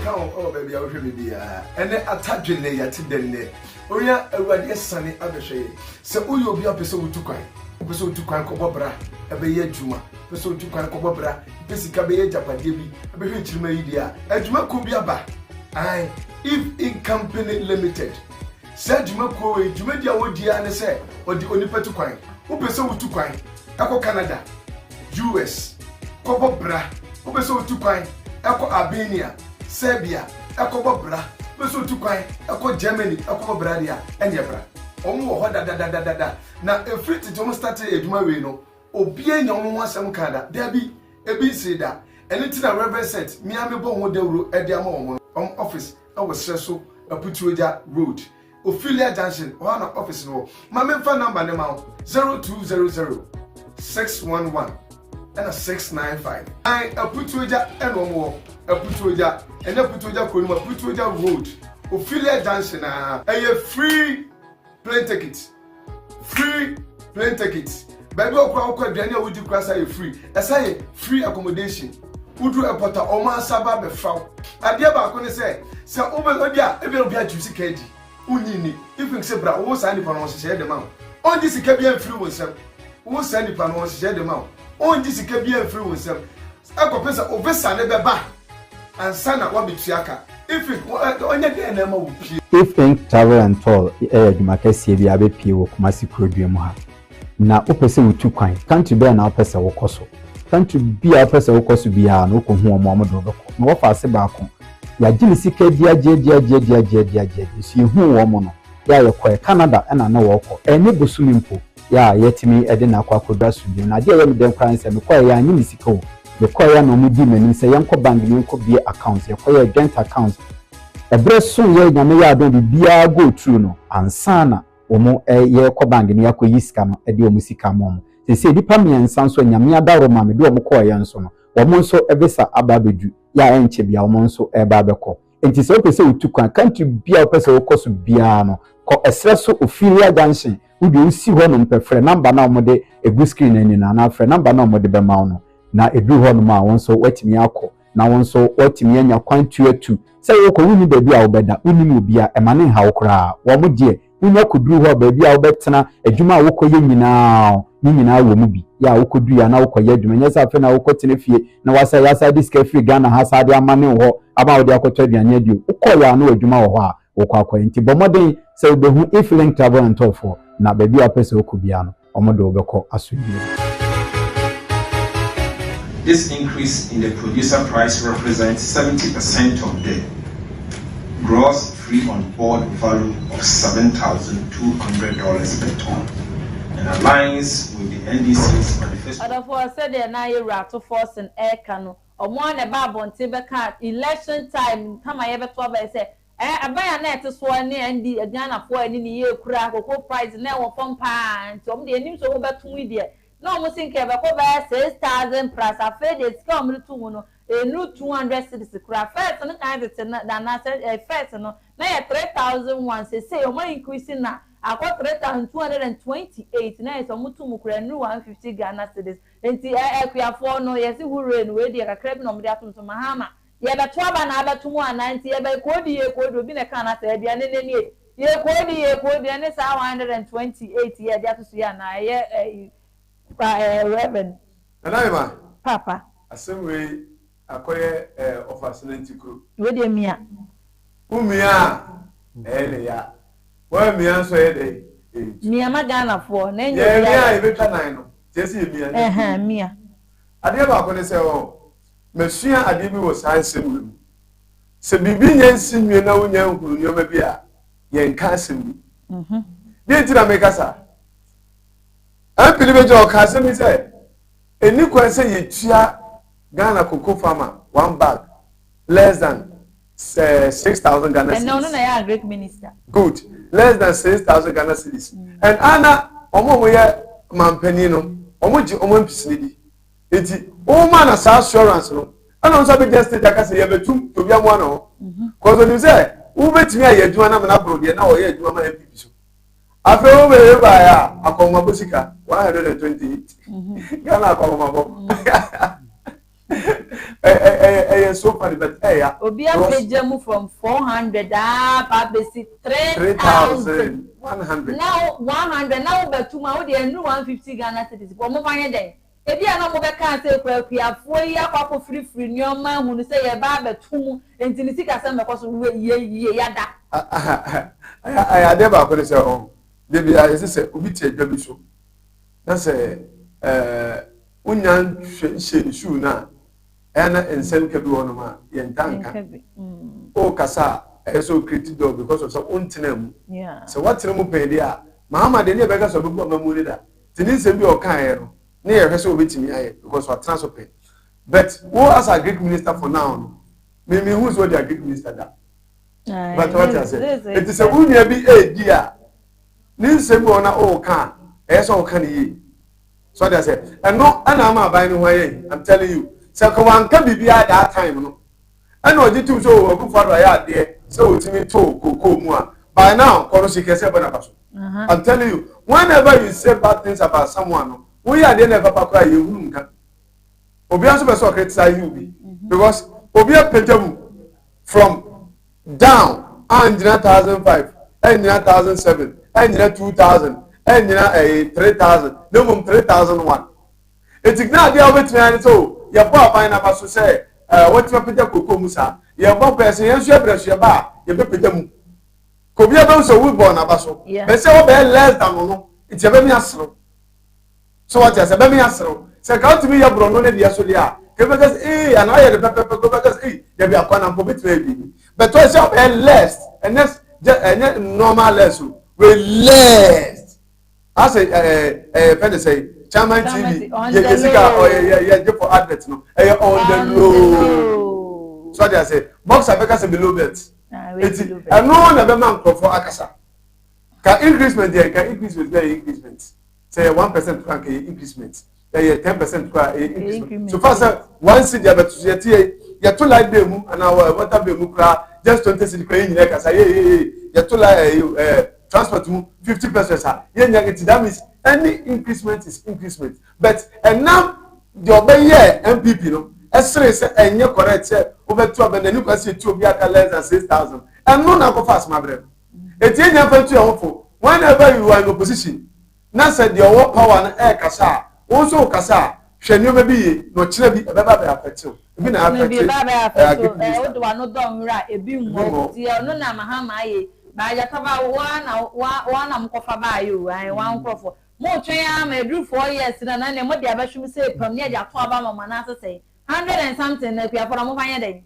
count oh baby I will be and then attaching the yatidene oya awade sane abehwe se uyo obi apese wutu kwan pese wutu kwan ko bobra ebe ye adwuma pese wutu kwan ko bobra pese ka be ye japade bi abehwe chirima yi dia adwuma ko bi aba ai if in company limited se adwuma ko we adwuma dia wodia ne se odi onipetu kwan wo pese wutu kwan eko Canada US ko bobra wo pese wutu kwan eko Albania Serbia eko bobra pese wutu kwan eko Germany eko bobra dia enye bra omo ho da na efri ti to start eduma we no obie nya omo asem kada da bi ebi se da eni na reverend set mi amebo ho dawro edi ama omo office was so Aputuoja Road Ophelia Junction one office no ma me phone number ne ma 0200 611 and 695 I Aputuoja enomo Aputuoja and Aputuoja ko no Aputuoja Road Ophelia Junction free plane tickets. Free plane tickets. Baby okwa aduane a wodi kwasa e free. Esa free accommodation. Udu airport o ma saba be fraw. Ade ba ko ne se obi a ebe obi a juice kedi. Unyini. If you say bra wo sa ni pa no se de ma. On di sika bia free wo sem. Wo sa ni pa no se de ma. On di sika bia free wo sem. Akopesa obesa ne be ba. Ansa na wa betuaka. If think travel and tour adwumakase bia be pie wo Kumasi Kurodua ha na opese wutu kwan country be na opese wo koso country bia opese wo koso bia na ko hu omo do beko na wo fa ase ba ko ya gili sika dia si hu wo mo no ya ye ko Canada na wo ko ene bosumi mpo ya yetimi ede na akwa kodwa sudi na dia ye me dem kwan se me ko ya anyi sika wo the choir no mu di mani se yanko bank ni yanko bie account ya choir joint account ebre so ye nyame ya don bia go through no ansana omo ye ko bank ni yakoyi sika no e de omo sika mo se dipa miensa so nyame adaro ma me de omo choir nso no omo nso ebesa ababedu ya enche bia omo nso eba beko enti se opese utukwan country bia opese okoso bia no ko esreso Ophelia Junction udi usi ho no mpefre number na omo de egu screen ani na afre number na omo de be ma no na edru ho no ma wonso watimi akọ na wonso watimi anya kwantu atu se wo ko wuni ba bia obeda wuni obi a emane ha wokra wo mo de wuni akodru ho ba bia obetena adwuma wo ko ye nyina wo mu bi ya wo kodru ya na wo ko ye adwuma nya sa fe na wo ko tene fie na wasa ya sa diska free Ghana ha sa de amane ho aba wo de akoto aduane adio wo ko ya na adwuma wo ho a wo ko akọ enti bomoden se wo behu if link travel and tour for na ba bia pese wo ko bia no omodo wo beko asodie. This increase in the producer price represents 70% of the gross free on board value of $7,200 per ton and aligns with the NDC's manifesto. Therefore, said they are now to force an air canoe or more than about Bontebeka election time. Come I ever 12 I say, I buy a net to swan and the Ghana for any year crack or price now from pan. So the names over to me. No, mo think ebe ko ba 6,000 plus after this come to no a new 200 cities craft first no kind of na first no na 3,001 say o mo increase na akọ 3,228 na so mo tu mo kura new 150 Ghana cedis enti ekuyafo no yesi hure no we dey kakra bi no mo dey atum so mahama ye be to aba na aba tumu ananti ye be ko di obi na kana sa bia ne ye ko di ne sa 128 ye dey atusu ya na ye Reverend. Anaima. Papa. Asemwe akoye office crew. We dey mia. Umia ya. Wa mia so ye dey. Mia magana for na enye. Ye mia e betwa nan no. Jesi mia. Mia. Ade ba ko ne se o. Mesua ade bi wo sansem mu. Se bibi nyansi nwe na wonya nkuru nyoma bi a ye nka asem bi. Bi ntira me kasa. I'm believing your cousin is a new question. You cheer Ghana cocoa farmer 1 bag less than 6,000 Ghana cedis. And no, I am a great minister. Good, less than 6,000 Ghana cedis. And Anna, Omo Mampenino, Omo Pisnidi. It's man as assurance. No, I don't have just take a say, to be a one. Because when you say, who bet me, I do an abroad, you know, you do my MP. After over by a Busika 128. Ghana so funny, but yeah. Obi a from 400 up basic 3,100. Now 100 now but to my 150 Ghana cedis. But mo fanya den. Ebi ana mo be kan say kwakuafo yi akwako free nyoma hu say ye ba betum enti ni sika say mekoso ye yada. I never could say oh. Debi I say obi tie dwabi so. Na say unyan hwe shoe na ena ensem kebi wono ma ye ntanka. O kasa so create door because of some untenam. Yeah. So what tell mu pe dia Mahama de ne be ka so be ma mu da. Tini nsem bi o kan ye no. Na ye hwe so obetimi aye because what transfer pay. But who as a Greek minister for now? Me who's what the Greek minister da. But what I say? It is a unia bi dia. Ni nsem bi ona o kan. So o kan yi. So they say, and no, and I'm not buying away. I'm telling you. So come on, can be at that time, no. I know you two so good for there. So to me too, cocoa more. By now, I'm telling you, whenever you say bad things about someone, we are the never cry you. Obiaso so criticize you because Obia Pejamu from down and 1,005 and 1,007 and 2,000. And 3,000, no more 3,001. It's not the other thing. So, your papa and I must say, what you put your cocoa musa, your papa is a shepherd, your bar, your baby them. Cobia don't so we born abaso. They say, oh, less than no, it's a very astro. So, what is a very astro? Say, come to me, your brother, the Asolia. Because, and I had a pepper, because, there be a quan and pobit baby. But what's up and less, and that's just normal lesson. We less. I say, friend say, Chairman TV, yeah, for adverts, no, on the low. So I say, box I because below that. And no one ever man for Akasa. Can increasement there, can increasement there, increasement. Say 1% can increasement. 10% increasement. So far, sir, one city, but you too like them, and our water be just 20 city paying in Ekasa, you too like transport to 50%. That means any increasement is increasement. But and now the obey MPP no. Esre say enye correct say over 2 and then you can see 2 be less than 6,000. And no na go fast my brother. It ain't happen to you whenever you are in opposition. Now said your power na e kasa. Also kasa hwenyo be no kire bi be affect you. Bi na affect you. O do no don ra ebi mo ti no na mahama ye. Ba ya taba wana mkofa ba yo ai wan krofo mo twen ya ma edru 4 years na na mo dia ba hwim say pam ne dia to aba mama na say 100 and something na kua for mo fanya den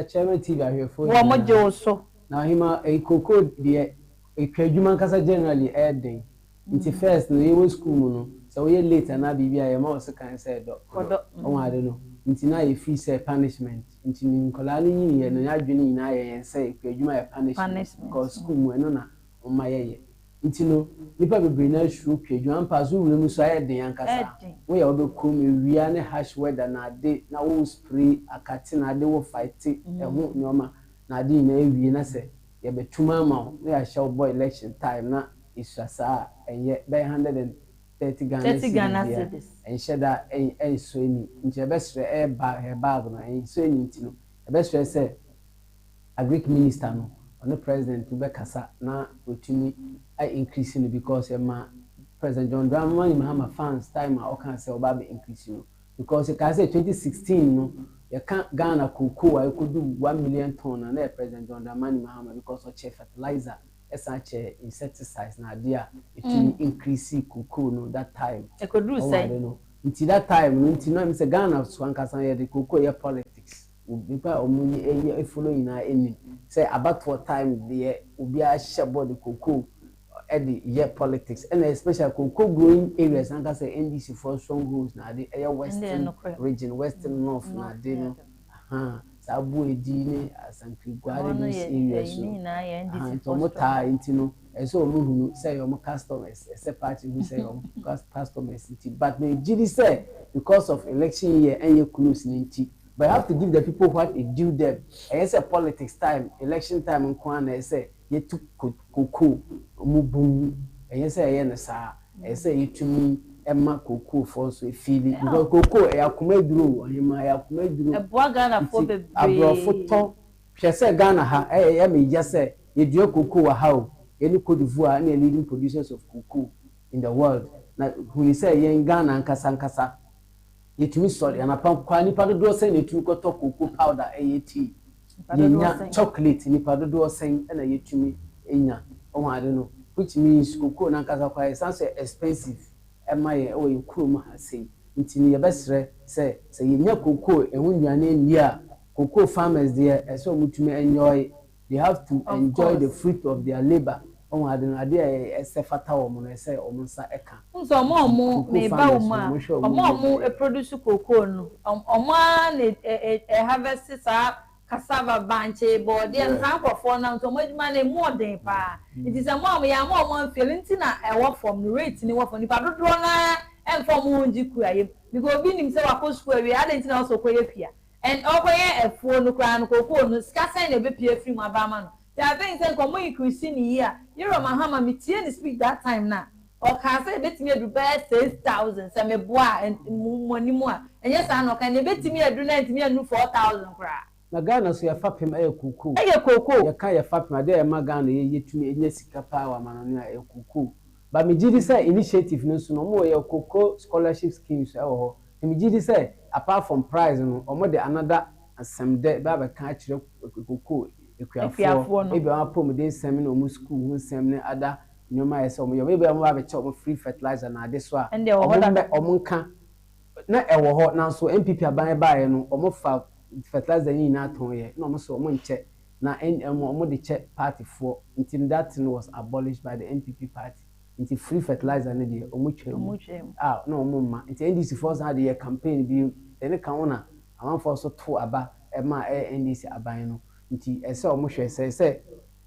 chairman TV ahwefo wo mo je so na hima e koko de e twadwuma nkasa generally e den nti first no ye school mu no so we late na bibia ye ma o se kan say do o ade no nti na ye free say punishment nti ni nkola ni ye no yadwene ina ye say twadwuma ye punishment because school mu no na o ma ye nti no nipa bebre na huru twadwuma mpa so wure mu so aye den yankasa wo ye obekom ewia ne harsh weather na ade na wo spray akate na ade wo fight eho nyoma na ade na ewie na say ye betuma ma wo ya show boy election time na isasa enye by 130 Ghana cedis and sheda en so ni nti e besre e bag no en so ni nti no e besre say a Greek minister no on president be kasa na otumi I increase it because ma President John Dramani Mahama fans time I can say oba be increase you because you can say 2016 no you can't Ghana cocoa I could do 1 million ton and President John Dramani Mahama because of fertilizer such insecticides na dia it will increase cocoa no that time I could do say until that time until no say Ghana so an kasa the cocoa ya politics people omuni following na any say about for time the obi a share the cocoa at the year politics and especially cocoa growing areas and kasa NDC for strongholds na the western region western north na dey no sabu edine asankrigware these areas so mota intino so omuhunu say your customers a party who say your customers but me gidi say because of election year and you close ninti but you have to give the people what it due them and say politics time election time nkwana say you took cocoa omubum and you say na sa say you to me Emma cocoa for so feeling because cocoa e akoma duro ohima e akoma duro e boa Ghana for be abrofo to hwe se Ghana ha e me gya se ye dua cocoa wa ha o any Cote d'Ivoire na leading producers of cocoa in the world na huni se ye Ghana nkasa yetumi sorry anapa kwa nipa do se netumi koto cocoa powder e tea yenya chocolate nipa do se na yetumi enya o ade no which means cocoa na nkasa kwa is so expensive ema ye o yekuru ha sei ntini ye besre se yenya cocoa ehun nwane ndi a cocoa farmers there so mutumi enjoy they have to enjoy the fruit of their labor on ade esefata wo no se omunsa eka nso omo me ba wo ma omo e produce cocoa no omo na harvest sa cassava banche board and sankrofo na nso omo adwuma na mu oden pa it is omo ya omo feeling na e wo from rate ni wo from ni padodo na e from unji kuaye because obi nim se wakosu awie ade ntina also koye pia and okoye efuo no kra no cocoa no skasa na be pia free mu abama no there are things like come increase in here. You know, Mahama, me tie speak that time now. Or can say bet me do bear 6,000, some me boy and money more. And yes, I know can you bet me do 9 me and 4,000 cry. Na Ghana so ya fapem e kuku. E cocoa. Ya kan ya fapem ade e ma Ghana ye tumi enye sika power manano na e kuku. Ba me gidi say initiative no so no mo ye cocoa scholarship schemes e wo ho. Me gidi say apart from prize no omo de another asem de ba ba kan akire cocoa. Ekuafo maybe am pom dey seminar omu school hu seminar ada nyoma yese omu yo maybe am ba be che omu free fertilizer na ade so a omu nka na ewo ho na so MPP aban baaye no omu fa fertilizer ni na aton ye na omu so omu nche na omu de che party for until that thing was abolished by the MPP party until free fertilizer ne de omu twem na omu ma until NDC force had the campaign bi ene kan wona amanfo so to aba ma NDC aban no nti ese omo hwe se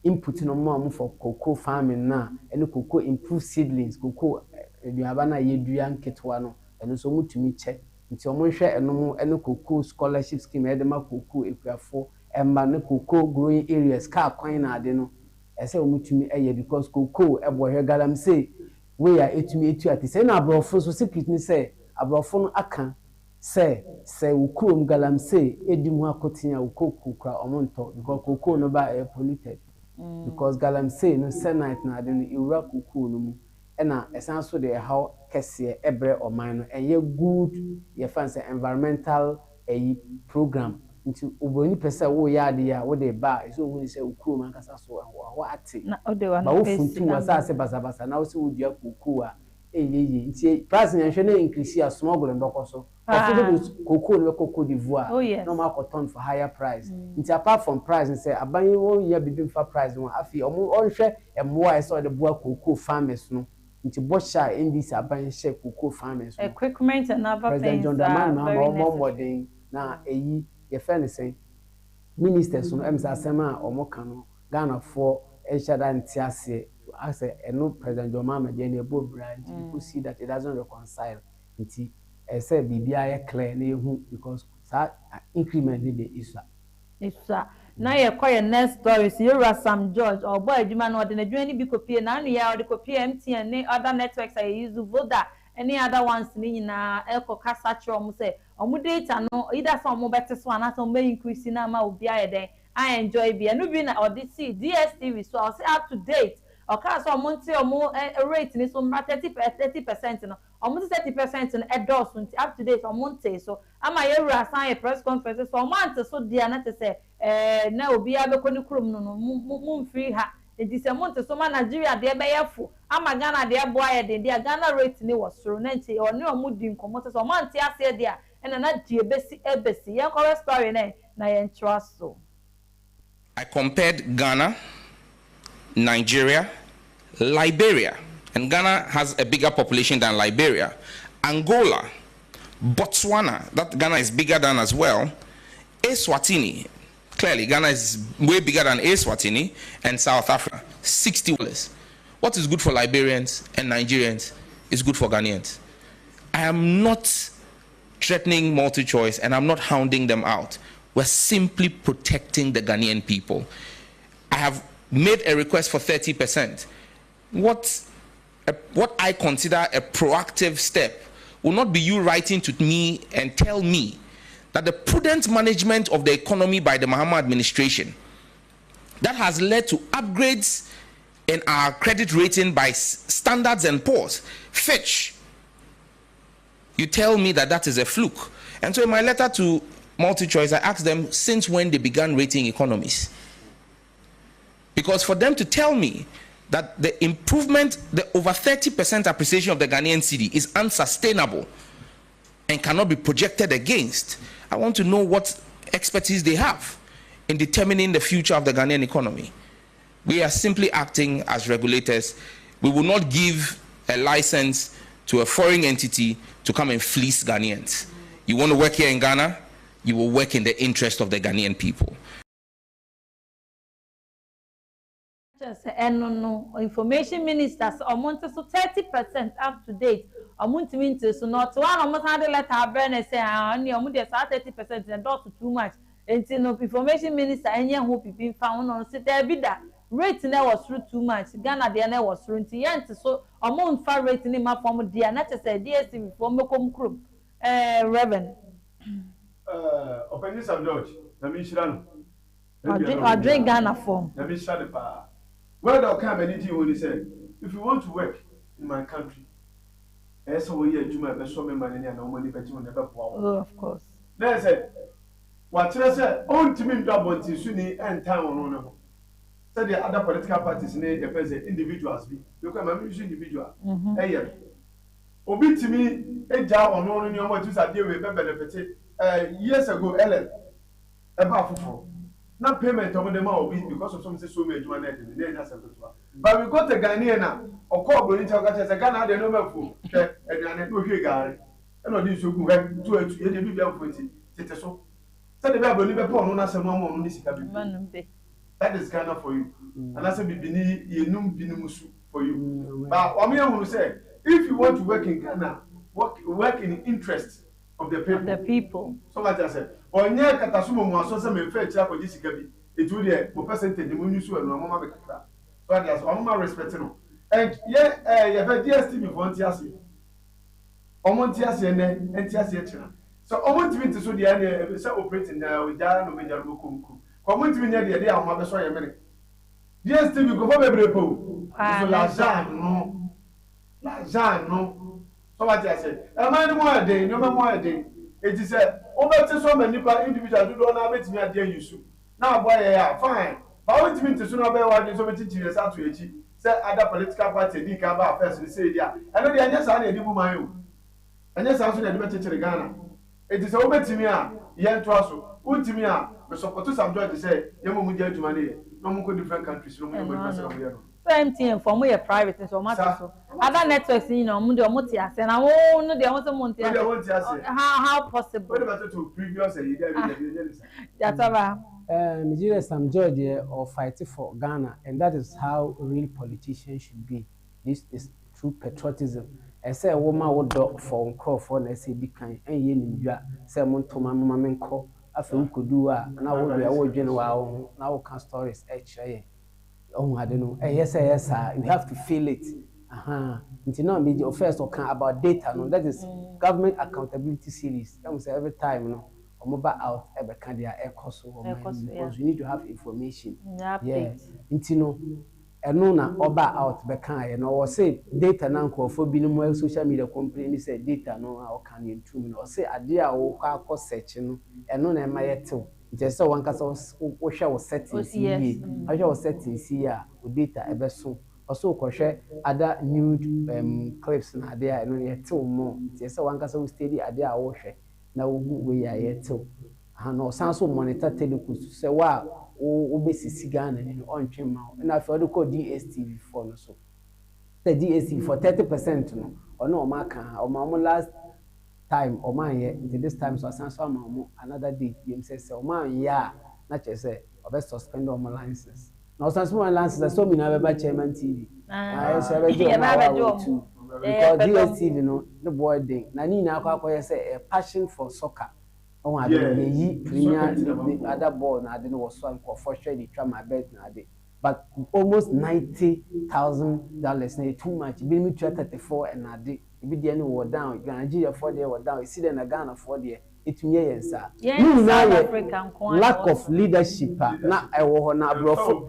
input no mo for cocoa farming na ene cocoa improve seedlings cocoa eduaba na yedua nketwa no ene so mutumi che nti omo hwe ene cocoa scholarship scheme edema cocoa ekuafo emma ne cocoa growing areas ka kwan na ade no ese omutumi eye because cocoa ebo hwe galamsey we ya etumi etu ati se na abrofo so secret ni se abrofo no aka se ukurum galamsey edimu akotinya ukoku kra omonto because cocoa no ba polluted because galamsey no senite na ade no iwura cocoa no mu na esan so de how kese ebre oman no eye good ye fancy environmental program nti oboni pese wo ya ade ya wo de ba so wo ni se ukurum ankasa so wo ate na ode wa na wo funtu wasa se basabasa na wo se wo dia cocoa a nti price nyanhwe na increase a small ndokoso cocoa no Cote d'Ivoire no ma cotton for higher price nti apart from price say aban wo ya bibim for price no afi omo onhwe emwa so de boa cocoa farmers no nti bosha ndc aban hye cocoa farmers equipment and other things President John Dramani modern na eyi ye friend say ministers no emsa asema omo kan no Ghana for eshada ntiase I say no President John Dramani dey ebo brand people see that it doesn't reconcile nti say bibia ye clear na ehu because that increment dey isa na ye koye next stories you Sam George or boy adwuma na ode na adwuma ni bi kopie na no ya ode kopie MTN ne other networks I use Voda any other ones ni nyina eko kasa chro mo say omo data no either some mo better so na some may increase na ma obi aye den I enjoy bi no bi na ode see DSTV so I say up to date okay so monthly omo rate ni so 30% no almost 30% no edos up to date omonte so ama yewura san press conference so omonte so dia na te say na obi abekoni krom no mum free ha it is omonte so ma Nigeria de be yefo ama Ghana de boa ye de dia Ghana rate ni was so na nti oni omudi nkomo so omonte ase dia na die ebesi ye correct story na ye trust so I compared Ghana, Nigeria, Liberia, and Ghana has a bigger population than Liberia, Angola, Botswana, that Ghana is bigger than as well, Eswatini, clearly Ghana is way bigger than Eswatini, and South Africa, $60. What is good for Liberians and Nigerians is good for Ghanaians. I am not threatening multi-choice and I'm not hounding them out. We're simply protecting the Ghanaian people. I have made a request for 30%. What what I consider a proactive step will not be you writing to me and tell me that the prudent management of the economy by the Mahama administration that has led to upgrades in our credit rating by Standards and Poor's, Fitch, you tell me that that is a fluke. And so in my letter to MultiChoice, I asked them since when they began rating economies. Because for them to tell me that the improvement, the over 30% appreciation of the Ghanaian cedi is unsustainable and cannot be projected against, I want to know what expertise they have in determining the future of the Ghanaian economy. We are simply acting as regulators. We will not give a license to a foreign entity to come and fleece Ghanaians. You want to work here in Ghana, you will work in the interest of the Ghanaian people. And no information ministers amount to 30% up to date. Amount means so not one almost had a letter burn and say, only 30% and not too much. And no information minister and young hope being found on sit there be that rate now was through too much. Ghana there was through to yent so amount far rating in my form of dear not to say DSC before Mokom Group. Reverend. Open this up, George. Let me shut I drink Ghana form. Let me shut the bar. Where do I come anything when he said, if you want to work in my country, as a way you might be so many money and no money, but you will never go. Oh, of course. Then I said, what I said, own to me double to Sunni and town on. Said the other political parties name the president individuals be. You come and use individual. Hey, Obi to me, a job on one in your what is a deal with benefit years ago, Ellen, about for. Not payment over the month because of some so many money. But we got a Ghanaian now, or call Bonita as a Ghana, the number for and I know here, Gary. And all these who went to a BB so. Said the Bible, Liverpool, no, as a mom on this. That is Ghana for you. And I said, Bini, you know, Binimusu for you. But what I want to say, if you want to work in Ghana, work in the interest of the people. So like I said, or near Katasumo was also some fair chap for this cabi. It would be a percentage when you saw a mama. So that's one more respecting. And yeah, you have a DSTV for Tiasi. Omontiasi and Tiasi. So I want to so the idea operating with Jan or Major Mukum. Come to me near the idea of my sorry a minute. DSTV go for every pool. Lazan, no. So what I said, a man more a day, no more a day. It is a over to so many individuals who don't have it me at the issue. Now, boy, yeah, fine. But I want me to soon obey what is over teaching us out to each. Say other political party, the Kaba person say, yeah. I know the answer I did my own. And yes, I was in the Ghana. It is over to me, young Trasso, who to me, but support to some joy to say, young woman to money, no more different countries, no more. Same thing for me, a private and so much. Other networks, you know, Mundias, and I won't know the other Monte. How possible? What about to previous? That's all. Nigeria, some Georgia or fight for Ghana, and that is how real politicians should be. This is true patriotism. I say a woman would dog for call for an SAB kind, and yen say Montoma Mamenco, after we could do now we are general now can stories HA. Oh, I don't know. Yes, sir. You have to feel it. It's not media first or about data. No, that is government accountability series. That was every time, you know, or mobile out every kind of air cost because you need to have information. Yeah. It's no, and no, na oba out bekan. You know, or say data now for being social media company say data no how can you 2 minutes or say idea or call searching and no na my too. Just so one case was settings here. I was settings here with data ever so. Also, share other new clips na there and only 2 more. Just so one case we steady idea I wash now we are yet too. And no sounds so monitor telecus say wow, obesity Ghana and on chimney. And I feel to call DSTV for no so. The DSTV for 30% no or no marker or my last time or my year this time so another day you say so man yeah not just say or best suspend all my licenses now some small licenses so me never chairman TV I say too because DSTV the boy thing na ni na akwa say a passion for soccer on ade ye premier the other ball na ade no was so for share the try my bet na ade but almost $90,000 na too much. Be me 34 and I did. Be the any were down. Nigeria for the were down. See then a Ghana for the it me sir. Lack of leadership. Na I wo na brofo.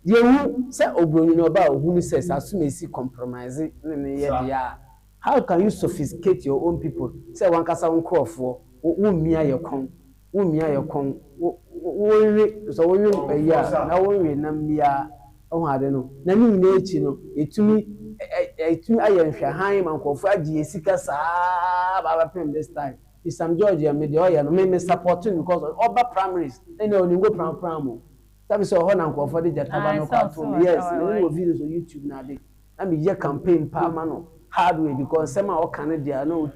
You say obroni no ba who says as soon as you compromise how can you sophisticate your own people? Say one kasa unko for mia your con. Mia your con. So we na we na mia oh I don't know. Na ni nechi no etumi ayenhwe han mankofo agi esika saa baba pem this time. Is some George and me the no me supporting because of other primaries. They know you go pram. That is all now for the Jatabano cartoon. Yes, many videos on YouTube now. I mean, your campaign permanent hard way because some are Canada no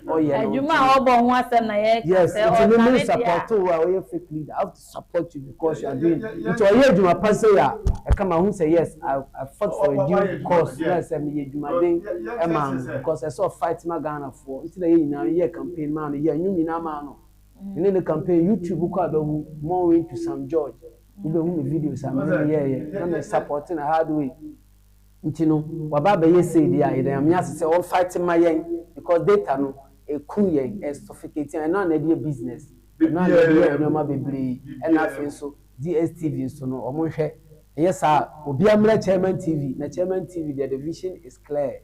yes, it's a little support to our fake leader. I have to support you because you are doing it. Or you my pastor, I come out who say yes, I fought for a due cause. Yes, I mean, you my day, because I saw fight my Ghana for it's the year campaign man, yeah, you mean man. You need the campaign YouTube book more into some George. We be videos I'm supporting a hard way. You know, wababa ye say the am yas say all fighting my yen because data no a cool yen a sophisticated and not a business. No no bebre and nothing so DSTV so no omo yes sir obiamra chairman TV na chairman TV the vision is clear.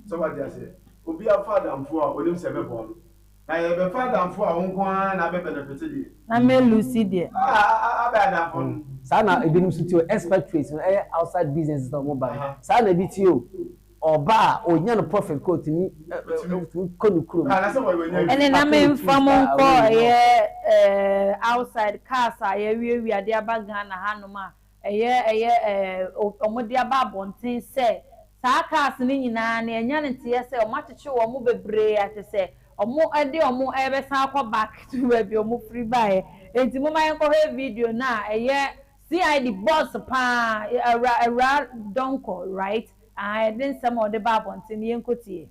Somebody say obi afada amfo a onim se bebo na ye be father amfo a wonko na be benefit dey na me lucy dey abada fon sana ebinim suti expatriates outside business to mobile sana bitio oba onya no profit quote ni konukuro ene na me mfamo ko ye outside casa ye wi ade abaga na hanoma eye omodi aba bonten se saa cars ni nyina na enya ne tie se o matcheche wo mo bebre ate se omo ade omo ebe san akọ back to where bi omo free buy enti mo man ko he video na eye CID boss pa era donko right I then some of the babontin yenkotie.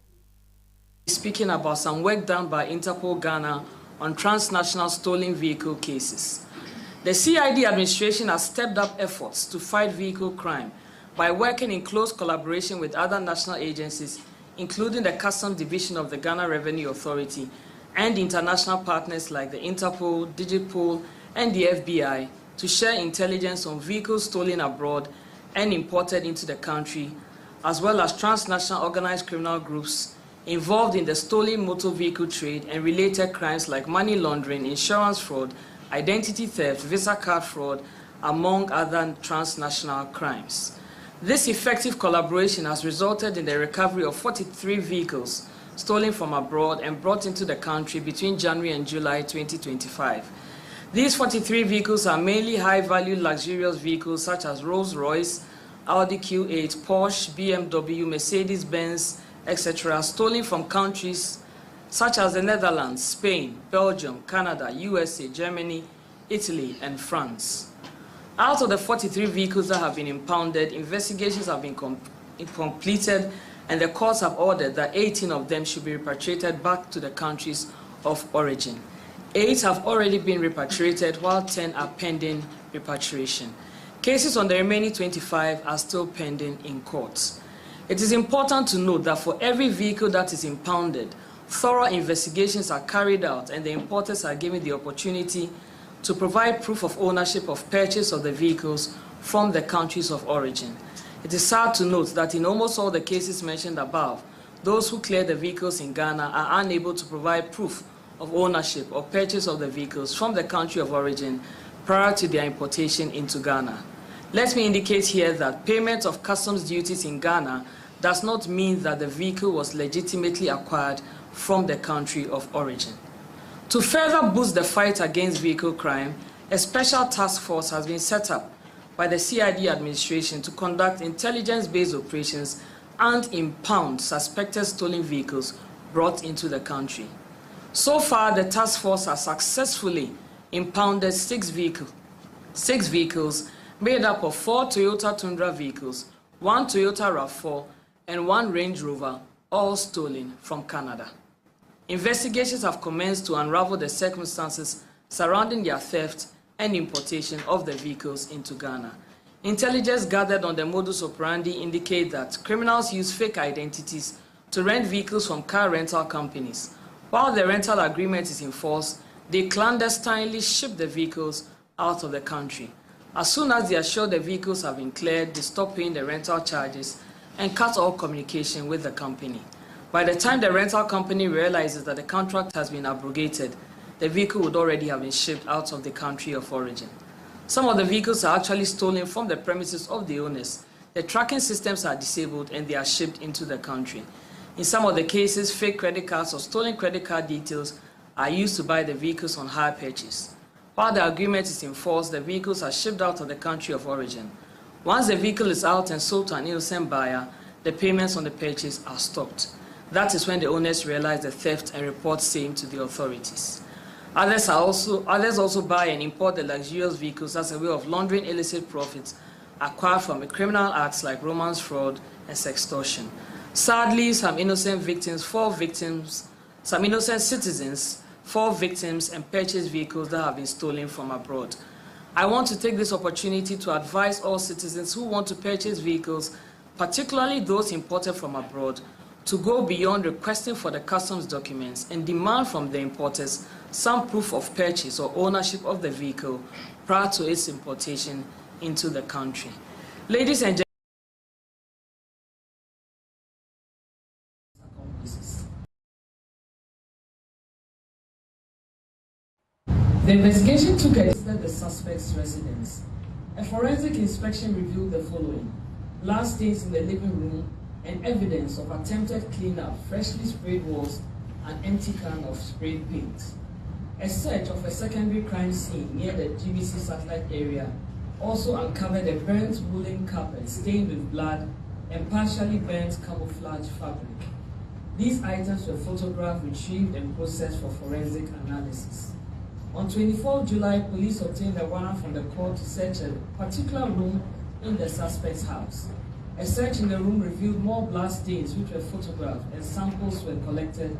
Speaking about some work done by Interpol Ghana on transnational stolen vehicle cases. The CID administration has stepped up efforts to fight vehicle crime by working in close collaboration with other national agencies, including the Customs Division of the Ghana Revenue Authority and international partners like the Interpol, Digipol, and the FBI to share intelligence on vehicles stolen abroad and imported into the country, as well as transnational organized criminal groups involved in the stolen motor vehicle trade and related crimes like money laundering, insurance fraud, identity theft, visa card fraud, among other transnational crimes. This effective collaboration has resulted in the recovery of 43 vehicles stolen from abroad and brought into the country between January and July 2025. These 43 vehicles are mainly high-value luxurious vehicles such as Rolls-Royce, Audi Q8, Porsche, BMW, Mercedes-Benz, etc., stolen from countries such as the Netherlands, Spain, Belgium, Canada, USA, Germany, Italy, and France. Out of the 43 vehicles that have been impounded, investigations have been completed, and the courts have ordered that 18 of them should be repatriated back to the countries of origin. 8 have already been repatriated, while 10 are pending repatriation. Cases on the remaining 25 are still pending in courts. It is important to note that for every vehicle that is impounded, thorough investigations are carried out and the importers are given the opportunity to provide proof of ownership of purchase of the vehicles from the countries of origin. It is sad to note that in almost all the cases mentioned above, those who clear the vehicles in Ghana are unable to provide proof of ownership or purchase of the vehicles from the country of origin prior to their importation into Ghana. Let me indicate here that payment of customs duties in Ghana does not mean that the vehicle was legitimately acquired from the country of origin. To further boost the fight against vehicle crime, a special task force has been set up by the CID administration to conduct intelligence-based operations and impound suspected stolen vehicles brought into the country. So far, the task force has successfully impounded 6 vehicles made up of 4 Toyota Tundra vehicles, 1 Toyota RAV4, and 1 Range Rover, all stolen from Canada. Investigations have commenced to unravel the circumstances surrounding their theft and importation of the vehicles into Ghana. Intelligence gathered on the modus operandi indicate that criminals use fake identities to rent vehicles from car rental companies. While the rental agreement is in force, they clandestinely ship the vehicles out of the country. As soon as they are sure the vehicles have been cleared, they stop paying the rental charges and cut all communication with the company. By the time the rental company realizes that the contract has been abrogated, the vehicle would already have been shipped out of the country of origin. Some of the vehicles are actually stolen from the premises of the owners. The tracking systems are disabled and they are shipped into the country. In some of the cases, fake credit cards or stolen credit card details are used to buy the vehicles on hire purchase. While the agreement is in force, the vehicles are shipped out of the country of origin. Once the vehicle is out and sold to an innocent buyer, the payments on the purchase are stopped. That is when the owners realize the theft and report same to the authorities. Others also buy and import the luxurious vehicles as a way of laundering illicit profits acquired from criminal acts like romance fraud and sextortion. Sadly, some innocent citizens fall victims and purchase vehicles that have been stolen from abroad. I want to take this opportunity to advise all citizens who want to purchase vehicles, particularly those imported from abroad, to go beyond requesting for the customs documents and demand from the importers some proof of purchase or ownership of the vehicle prior to its importation into the country. Ladies and gentlemen, the investigation took place at the suspect's residence. A forensic inspection revealed the following: blood stains in the living room and evidence of attempted cleanup, freshly sprayed walls, an empty can of sprayed paint. A search of a secondary crime scene near the GBC satellite area also uncovered a burnt woolen carpet stained with blood and partially burnt camouflage fabric. These items were photographed, retrieved, and processed for forensic analysis. On 24 July, police obtained a warrant from the court to search a particular room in the suspect's house. A search in the room revealed more blood stains which were photographed and samples were collected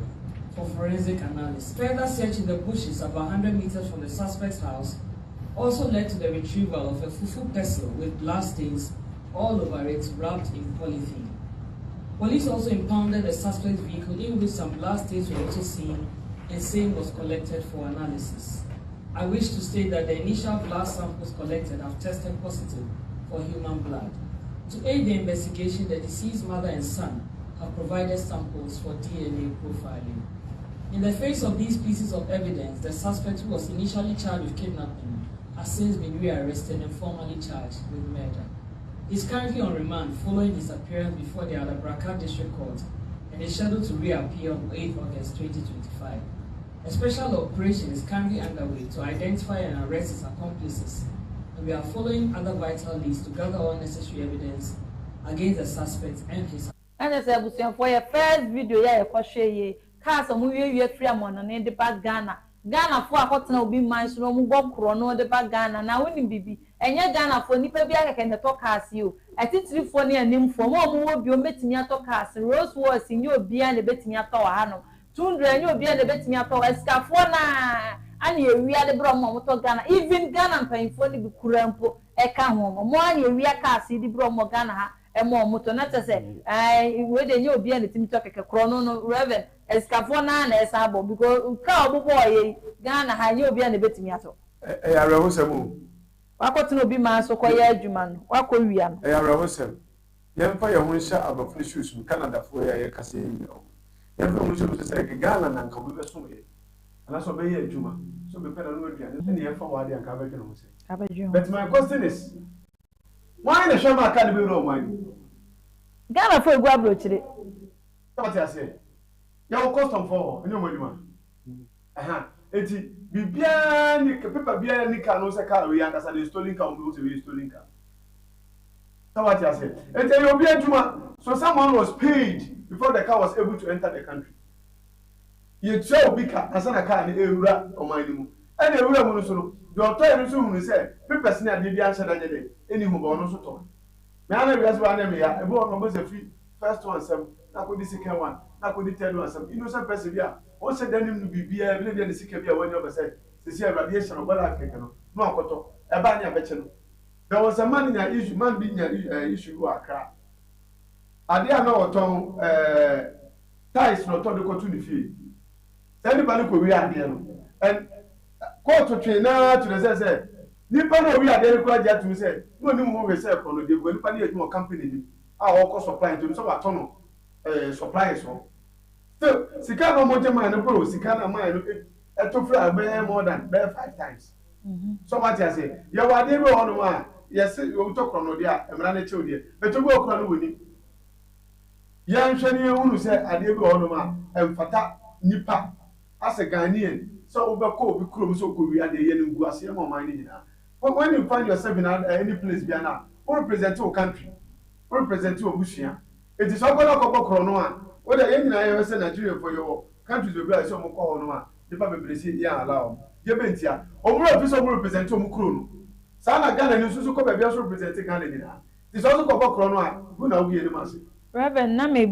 for forensic analysis. Further search in the bushes about 100 meters from the suspect's house also led to the retrieval of a fufu pestle with blood stains all over it, wrapped in polythene. Police also impounded the suspect's vehicle in which some blood stains were also seen, and same was collected for analysis. I wish to state that the initial blood samples collected have tested positive for human blood. To aid the investigation, the deceased mother and son have provided samples for DNA profiling. In the face of these pieces of evidence, the suspect, who was initially charged with kidnapping, has since been rearrested and formally charged with murder. He is currently on remand following his appearance before the Adabraka District Court and is scheduled to reappear on 8 August 2025. A special operation is currently underway to identify and arrest his accomplices, and we are following other vital leads to gather all necessary evidence against the suspect and his. And as I was saying, for your first video, yeah, for sure, cars are moving free among on the back Ghana. Ghana for a hot now be minds no more chrono the back Ghana. Now, winning baby, and yet Ghana for Nipa Biaka can talk as you. I think 3 4 near name for more be meeting your talk as Rose was in your beer the betting your tower. 200 you be the betting your tower escafona. And you we are the Bromo to Ghana. Even Ghana paying for the Kurampo, a can home. More you are cast the Bromo Ghana. And more motor not to say, I would you be any team talk a chrono reverend as Cafona and as Abo because cowboy Ghana had you be any bit me at all. I Rawosam. I got to be my so quiet, man. What could we am? I Rawosam. Young fire one shot about issues from Canada for a casino. Young from say Ghana and come with us. And that's what they Juma. So we better look at it. Any for what they are covering. But my question is, why the Shama Academy room mine? Ghana for a guabro today. What I say? Your custom for no money. Aha. Eti bibia ni paper bia ni car no say car we and as a stolen car we to stolen car. So what I say? Eti you be aduma. So someone was paid before the car was able to enter the country. You tell big car as a car ni ewura o mine mu. And ewura mu no so no. The authority so hu say papers ni ade bia answer that day. Any hu ba no so to. Me ana we as one name ya e bo no go say free first one sem na ko the second one na ko the third one sem innocent person bia o say danim no bibia e be the second bia when you say This year radiation of Africa, no akoto, a banya betchen. There was a man in an issue, man being an issue who are crap. I dare know tongue ties not on the go to the field. Anybody could be at the end. And call to train now to the say, Nippon, we are there quite yet to say, no more we say, on the Nipani more company. Our cost supply to some tunnel suppliers. So, Sikano Montema and the Pro, Sikana mine, a two fly more than 5 times. So much I say, you are never on one. Yes, you will talk on Odia, and Rana Chodia, but to work on with it. Young Shani who said, I never on one, and Fata Nipa as a Ghanaian. So overcoat, we could so could we at the Yen Guasiam or mining. But when you find yourself in any place, Biana, or represent your country, or represent your Bushia, it is all going to go Chronoa. Whether any I ever send Nigeria for your countries will be some call on one, the public president, yeah, allow. Yebentia, or more official represent Mukruno. Sana Ghana news also come also represent Ghana. This also come Chronoa, who now be the massive. Reverend na me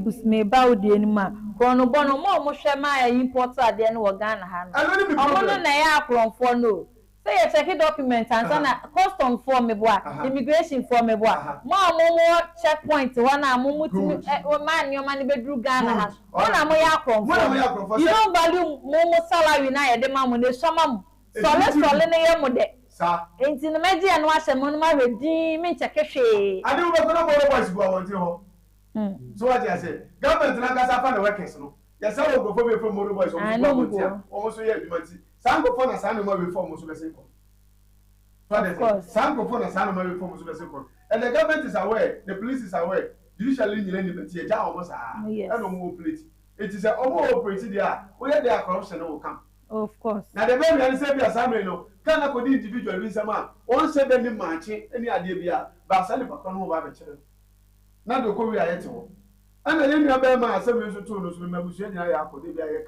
bow the anima. Chrono bono mo shema import at the end of Ghana. I na ya for no. Say a check document and sana custom form me boy, immigration form me boy. More checkpoint one man your money bedroom Ghana. One ya you don't value more salary na the mamma some solid na mode. Sir, ain't in the media and watch a monument redeeming check a shade. I don't know what boys go on to. So what I say, government and I find the workers. Yes, I will go for more boys almost a year. Some go for a son of my reform was the same. Some go for a son of my reform was the same. And the government is aware, the police is aware, judicial liberty, almost I don't move plate. It is a almost operated there, where their corruption will come. Of course. Now the baby and say, assembly no, can I put individual reason man, one say any marching, any idea, but send for come over the children. Now the Korea at all. And then you have my assembly to those members, and I have put it there.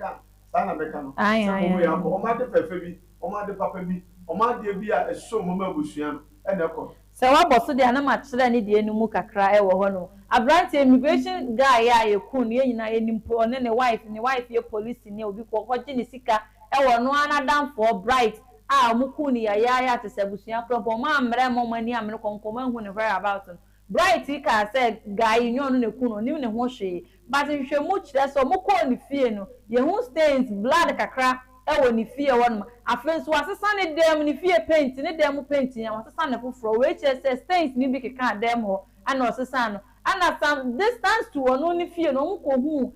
Sana mekano. Aye. O ma de pefe bi, o ma de papa bi, o ma de bi a eso mo ma busuan e na ko. Se wa boso de na ma kire ne de enu kakra e wo ho no. Abrante immigration guy ya ye kun ye nyina ye nimpo one ne wife ye police ne obi ko ko ni sika e wo no anadam for bright a mu kun ya te se busuan pro ma amre mo mani amre konkomo hu ne very about no. Bright ka say guy nyo no ne kun no nim ne ho hwe but nhwe mu kire so mu ko ni fie no ye hu stains blood kakra e wo ni fie wo no afen so asesa ne dem ni fie paint ne dem paint ya asesa ne foforo we che say stains ni bi keka dem ho ana asesa no ana some distance to ono ni fie no mu ko hu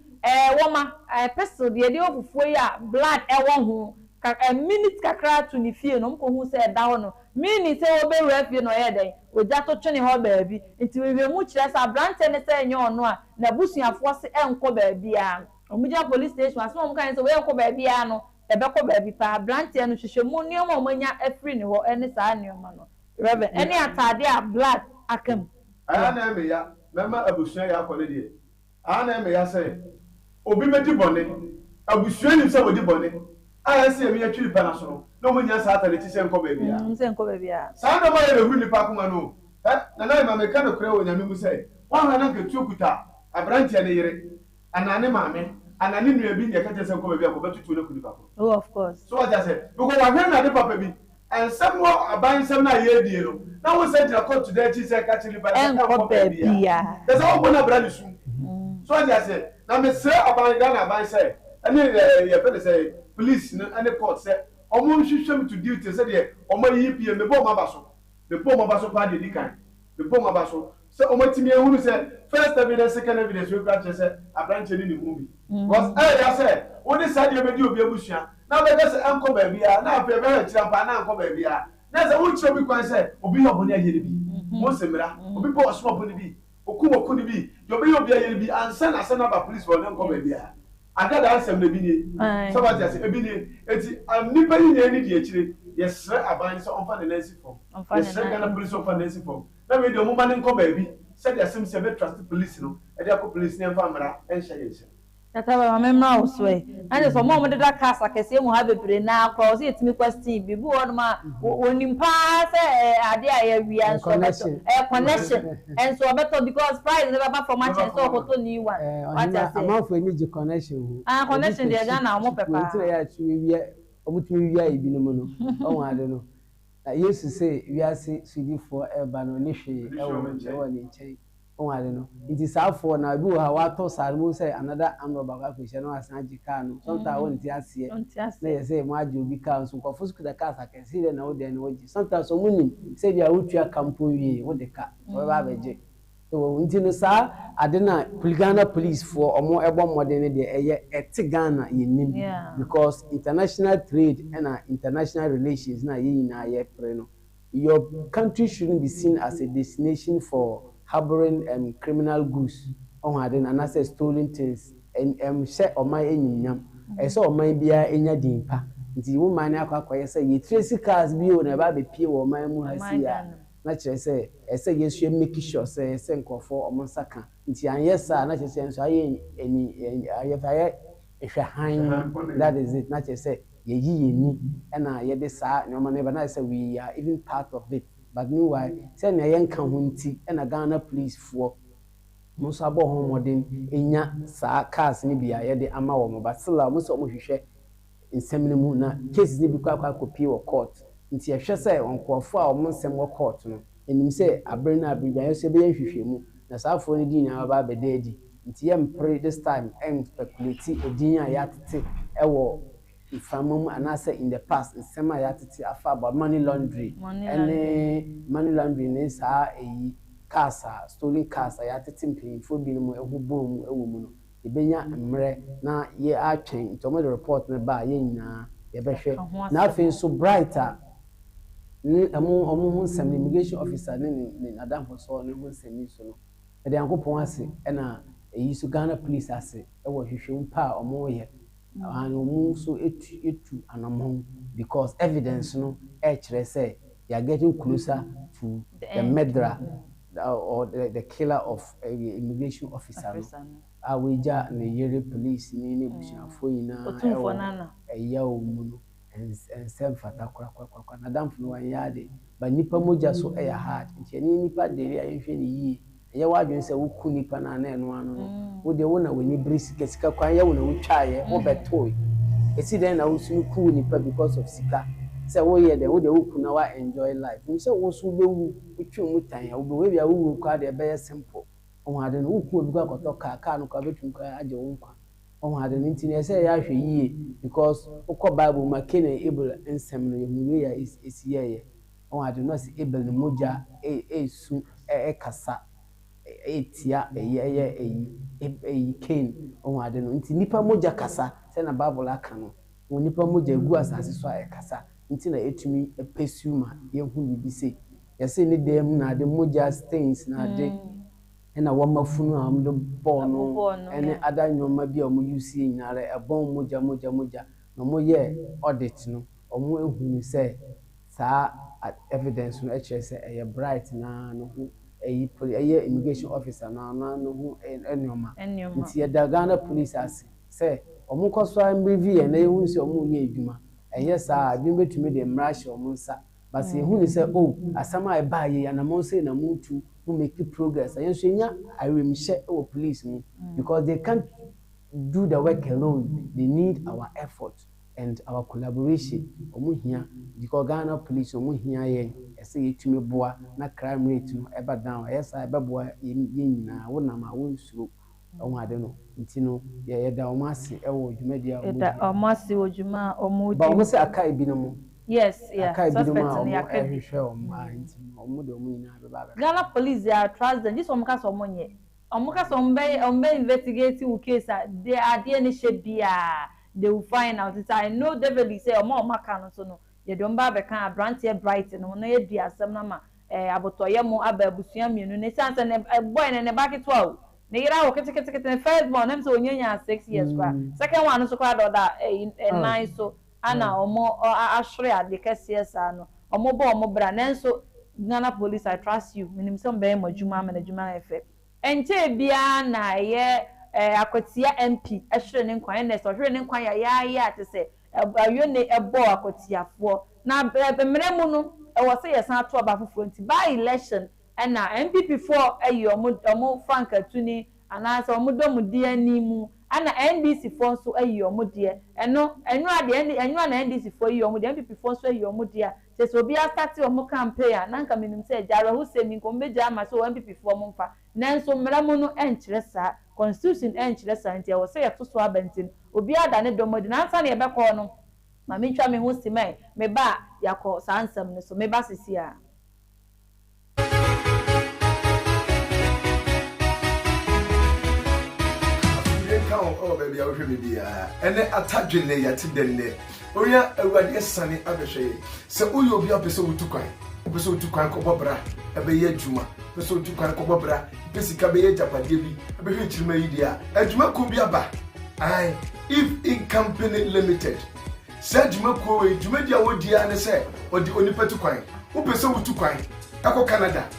wo ma peso de de ofufo ya blood e wo hu a minute kakra to ni fie no mu ko hu say da ho no minute say wo be ref no ye den oja to twene ho baabi nti we mu kire sa brante ne say enye ono a na busuafo se enko baabi a omuja police station aso mo kan say we enko baabi a no ebeko baabi pa brante no hwehwemu ne mo manya afri ne ho ene saa ne ma no reverend any atade a blood akam Ana me ya, mema abusua ya akole de. Ana me ya say obi medi bone, abusua ni say wodi bone. Aya say me ya twiri pa na so no mo nya saa atade ti say enko baabi a. Say enko baabi a. Saa no ma ye hu nipa kuma no. Na na ma me ka no kure wo nyame mu say, wa ha na ketu okuta abrante ne yere. Anane maame, anane nua bi ne ka te say enko baabi a ko betutu ne kuni papa. Oh of course. So what I say, because wa hwe na de papa bi. And someone aban some na ye di no. Now we send the court to the say catch the bad. Enko baabi a. There's all bona brand soon. So what I say, na me say aban Ghana aban say, and you better say police and the court say, omo hwehwem to duty say the omo yipie me bo mabaso. The bo mabaso pa de kan. The bo mabaso. So omo timi ehunu say first evidence, second evidence we catch say aban cheni ni movie. Because I say, what is side you be do obi abusua. Now be say enko baabi a, na afi be chirampa na enko baabi a. Na say wo chiro bi kwan say obi oboni ayere bi. Mo semra, obi bo osmo oboni bi. Okumoku ni bi. Yo be obi ayere bi ansa na sana ba police for enko baabi a. Aga da ansem na bi ni. So what you say ebi ni eti nipa yi ni di akire. Yes aban so onfa the nancy form. Yes Ghana police onfa nancy form. Na we dey mo ma enko baabi. Said the same say be trust police no. E dey ko police ni enfa mra enhye yense. Tata ba memra oswe ande so mo de da kasa kese mu ha bebre na akwa o se etimi question bi bu won ma onimpa se ade aye wi an so connection and so better because price never back for match and so photo ni one what I say am for any connection connection dey Ghana mo pepa nti ya chi wi omutumi wi ayi binom no on ade no yesu say we ase sudifo eba no ne hwe ewo ne nkyɛn on ade no nti saafo na bi wo ha wato sare mo say another amro baba ko hye no asan agi car no sometimes won ti ase na ye say mo agi obi car so nkofo su kuda car sakasi de na wo de ne wogi sometimes omunim say dia wotua kampo wie wo de ka wo ba beje so nti no sa ade na Ghana police for omo ebo modern de eye eti Ghana yenim because international trade and international relations na ye na ye pre no your country shouldn't be seen as a destination for harboring criminal goods on ade na say stolen things and share oman enyam e say oman bia enya dimpa nti woman akwakoye say ye trace cars bi o na ba be pie wo oman mu hasia na kire say ese yesu make sure say ese nkofo omonsaka nti anyesa na kire say nso aye aye ehwehan that is it na kire say ye yeni na ye de sa nyoma ne ba na say we are even part of it but meanwhile say na ye nka ho nti na Ghana police for muso abo ho modern enya sa cars ni bia ye de ama wo mo but still muso mo hwehwe nsem mu na cases ni bi kwa copy wo court nti ehwe say onkofo a omonsem wo court no enim say abre na abre ya so be hwehwe mu na saafo ni din ya ba bedaji nti ye mpre this time en speculate edin ya yatete ewo ifamum anase in the past nsem a yatete afa about money laundry money laundry ni sa eyi kasa stolen kasa yatete mpinfo bi no ehubom ewo mu no ibenya mre na ye atwen ntomo the report na ba ye nyina ye behwe na afi so brighter ni omo nsem immigration officer ni adam so ni nsem so no e de ankopon ase e na eyi so Ghana police ase e wo hwehwe mpa omo ye and omo so etu anamon because evidence no e kire say they are getting closer to the murderer or the killer of immigration officer no aweja na yere police ni bushafo yina eya omu no ensem fata kura na damfo no yade ba nipa moja so eya hard nti ni nipa de ya hwe ni yi eya wadwen se woku nipa na na eno ano no wo de wo na wani brisika sika kwan ya wo na wotwaye wo betoi esi den na wo sunu ku nipa because of sika se wo ye de wo de woku na wa enjoy life nse wo so bewu wotwe mutan ya wo be we bia wo kwa de be simple on ade no woku obi kwa koto ka no kwa betum kwa aje wo nkwa on ade nti ne se ya hwe yie because ukọ bible makene able ensem no yehunwe ya esiye on ade no se able no moja su kasa etia eyi ken on ade no nti nipa moja kasa se na bible aka no nipa moja egu asase so kasa nti na etumi pesuma yehu bibi se yese ni dem na ade moja stains na ade na wamafunu amdo bono ene adanyoma bia omo use nyare ebon moja no mo ye audit no omo ehunu se sa evidence no ekire se eye bright na no hu eye immigration officer na no hu enyoma nti ye da Ghana police ase se omo koso ambivi na ehunu se omo ye adwuma eye sa bi betumi de mrahye omo nsa basi ehunu se asama e ba ye na mo se na mutu who make progress and so nya iremhye our police because they can't do the work alone. They need our effort and our collaboration omuhia because Ghana police omuhia ye say yetumi boa na crime rate no eba down yes I eba boa ye nyina wona ma wonsuro onwade no ntino ye da omase ewo dwumadia omase odwuma omudi ba omase akai bi no mo yes suspect ni akai Ghana police they are trust them this one ka so monye omuka so ombe investigate u case they are there ni shebia they will find out it I know David say omaka no so no ye don ba be kan brand here bright no na ye di asem na ma abotoye mu ababusua mienu ne sanse ne boy ne back to out ne yira wo kete first born am so onyanya 6 years kwa second one so kwa da 9 so ana omo ashre ade kesiesa no omo bo omo bra nanso Ghana police I trust you minim se mbe madwuma management efe enche bia na ye akotia MP ehre ne nkwan ne so hre ne nkwan ya ate se ayo ne ebo akotiafo na bemre mu no e wo se yesan ato aba foforo nti by election na MPP4 ayi omo frank atuni ana se omo dom di animu ana NDC fo nso ayi omo de eno ade enu na NDC fo yi omo de MPP fo nso ayi omo de se obi start omo campaign a nanka minim se jara hu se mi nko meja ama so MPP fo mo mfa nanso mmeramu no enkyere sa constitution enkyere sa ntia wo se yeto so abentin obi ada ne domo de nansa na yebekọ no ma me ntwa me ho simai me ba yakọ sansam no so me ba sisi a oh baby, I will be and attaching the yatidene. Oya, a sunny abeshay. So, you be up a so to cry. Episode to cry cobra, a bay juma, episode to cry cobra, Pessica bay japadibi, a bay media, and Juma could be a ba. Aye, if in company limited. Said Juma Coe, Jumedia would Diana say, or the only pet to cry. Who person to cry? Echo Canada,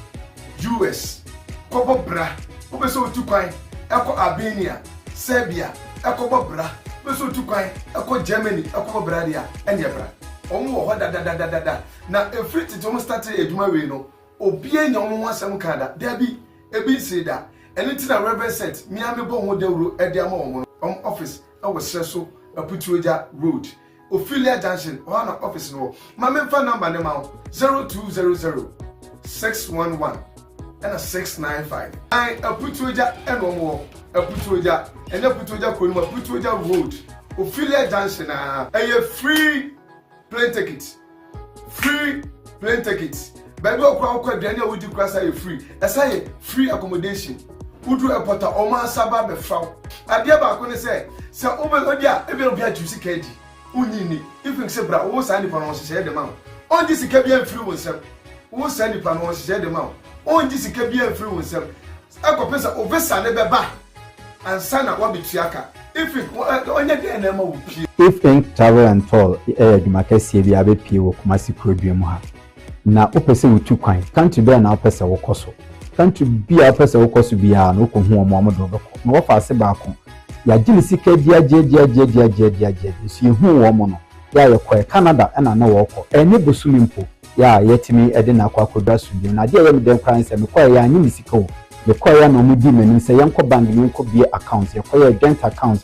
US, Cobra, who person to cry? Echo Albania. Serbia, Ekobra, Beso to Quine, Eko Germany, Ekobra, and Yabra. Omo, da. Now, a free to start a Jumarino, or be a young one, some Canada, there be a bit say that, and it's a reverend set, Miami Bomodero at the Amon office, our Sesso, a Putuja Road, Ophelia Junction, one office no. My main phone number now 0200 611 and a 695. I put to and one more. A Putuja and a Putuja Kulma Putuja Road, Ophelia Junction, a free plane ticket. Free plane tickets. Baby, I'll Daniel would you class a free. As I free accommodation. Would you a potter or my suburb of Frau? I dear Bacon say, Sir Obelodia, it will be a juicy cage. Unini, if you say, Bra, who send the panels share the mount. On this Caribbean free oneself. Who send the panels share the mount. On this Caribbean free oneself. I go press over Sunday back. And sana what be tiaka if it onye dey na ma wupi if ink travel and toll edumakasi bi abepie wo Kumasi Kurodua ha na opese wutu kwan country be na opese wo koso country bi a opese wo koso bia na ko hu omo amodo beko na wo fa ase ba ko ya gili sika dia si hu wo mo no ya ye ko Canada na wo ko eni bosumi mpo ya yetimi ede na kwa kodwa studio na dia ye me dem kran se me ko ya anyi misika o the choir no mudi menu say yanko bank ni ko be account ye choir joint account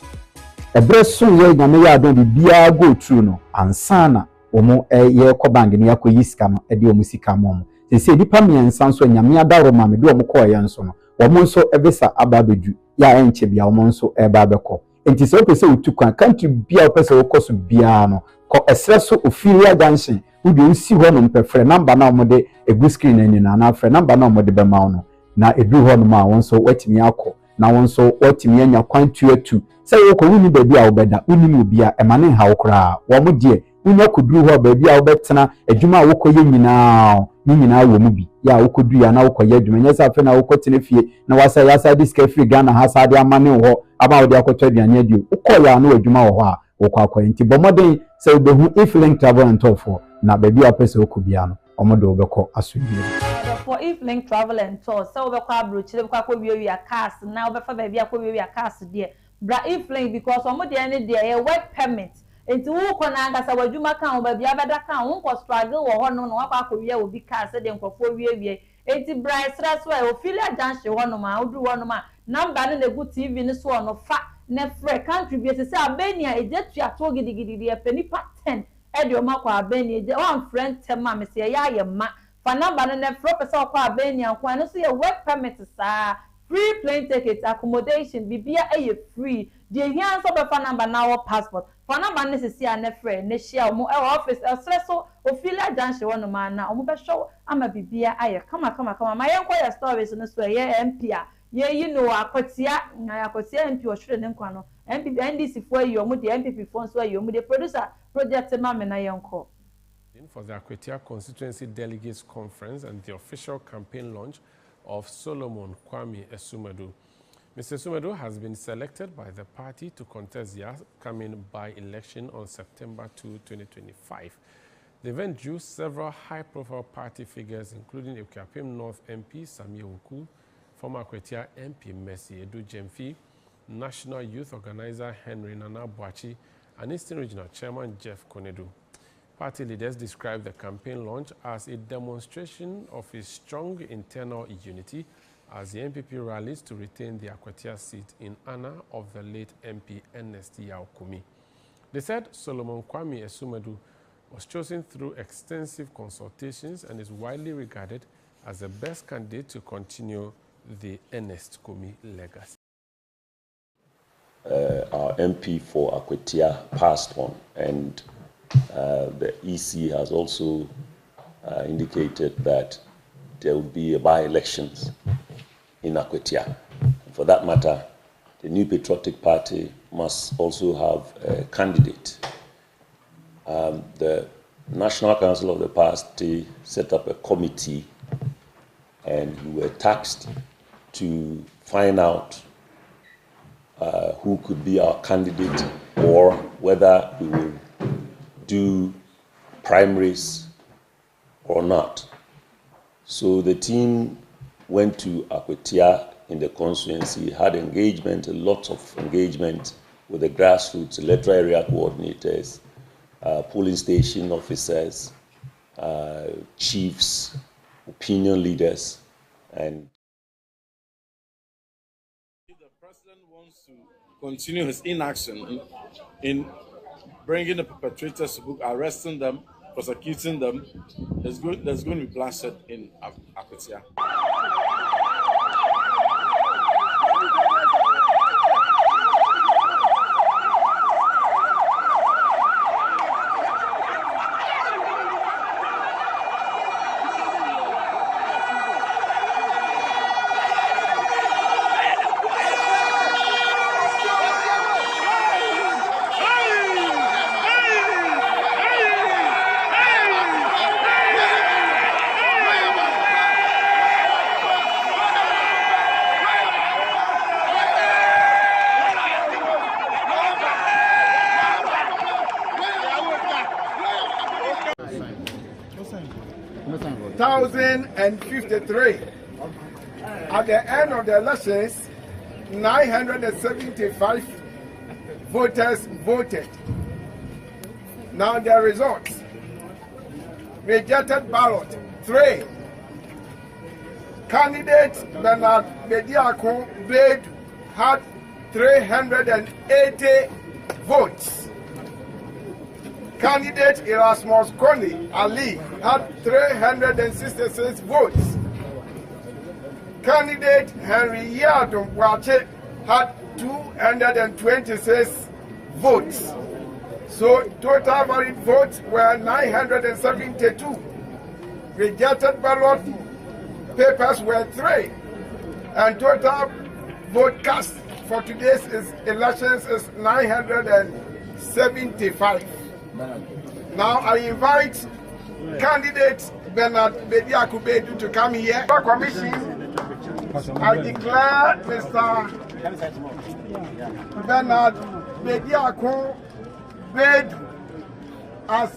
ebre sun ye nyame ya don bia go through no ansana omo ye ko bank ni yakoyi sika no e de omo sika mo se dipa miensa nso nyame adaro ma me de omo choir nso no omo nso ebesa ababedu ya enche bia omo nso eba beko enti se opese utukwan country bia opese okoso bia no ko esreso Ophelia Junction udi nsi ho no mpefre number na omo de egu screen ani na afre number na omo de be ma no na edu ho no ma won so watimi akọ na won so watimi anya kwantu atu say wo ko wuni baabi a wo beda wuni mu bia e mane ha wo kra wo mo de wuni akodu ho baabi a wo betena adwuma wo koye nyina wo mu bi ya wo kodu ya na wo koye adwuma nya sa fe na wo kotene fie na wasa ya sa disk free Ghana ha sa de amane ho aba wo de akoto aduane adio wo koya na adwuma wo ho a wo kwa akoye nti bomoden say wo behu if link travel and toll for na baabi a pese wo ko bia no omodo wo beko asodie for if link travel and tour so we kwa brochire we kwa we cars na we fa baby akwa we cars there bra if link because omo de ne there work permit enti wo ko na anga sa wadwuma kan wo baby abeda kan wo ko struggle wo ho no no akwa we obi cars de nkofo we enti bra stress we Ophelia Junction ho no ma odu ho no ma number ne na go TV ne so no fa ne free country bi se Albania ejetu ato gidigidi e penipa 10 e de o ma kwa Albania je one friend tema me se ya ye ma for number na professor kwa Albania kwa no so your work permit sa free plane ticket accommodation bibia free the here so be for number na our passport for number na se sia na friend na share mo office so Ophelia Junction one man na omo be show ama bibia kama ma yenko ya stories no so ye MP a ye akotia MP ohwere ne nkwa no MP NDC fo yi omo de MPP fo so yi omo de producer project ma me na yenko for the Akwetia Constituency Delegates Conference and the official campaign launch of Solomon Kwame Esumedu. Mr. Esumedu has been selected by the party to contest the upcoming by-election on September 2, 2025. The event drew several high-profile party figures, including Ekuapem North MP Samia Wuku, former Akwetia MP Mercy Edu Jemfi, National Youth Organizer Henry Nana Boachi, and Eastern Regional Chairman Jeff Konedu. Party leaders described the campaign launch as a demonstration of a strong internal unity as the MPP rallies to retain the Akwatia seat in honor of the late MP Ernest Yaokumi. They said Solomon Kwame Esumedu was chosen through extensive consultations and is widely regarded as the best candidate to continue the Ernest Kumi legacy. Our MP for Akwatia passed on, and the EC has also indicated that there will be a by-elections in Akwatia. For that matter, the New Patriotic Party must also have a candidate. The National Council of the Party set up a committee, and we were tasked to find out who could be our candidate, or whether we will do primaries or not. So the team went to Akwatia in the constituency, had engagement, a lot of engagement with the grassroots, electoral area coordinators, polling station officers, chiefs, opinion leaders, and if the president wants to continue his inaction in bringing the perpetrators to book, arresting them, prosecuting them, there's going to be bloodshed in Akwatia. 1,053. At the end of the elections, 975 voters voted. Now the results. Rejected ballot 3. Candidate Bernard Bediako Bade had 380 votes. Candidate Erasmus Koni Ali had 366 votes. Candidate Henry Yadom Wache had 226 votes. So total valid votes were 972. Rejected ballot papers were 3. And total vote cast for today's elections is 975. Now I invite candidate Bernard Bediako Bade to come here. Commission, I declare Mr. Bernard Bediako Bade as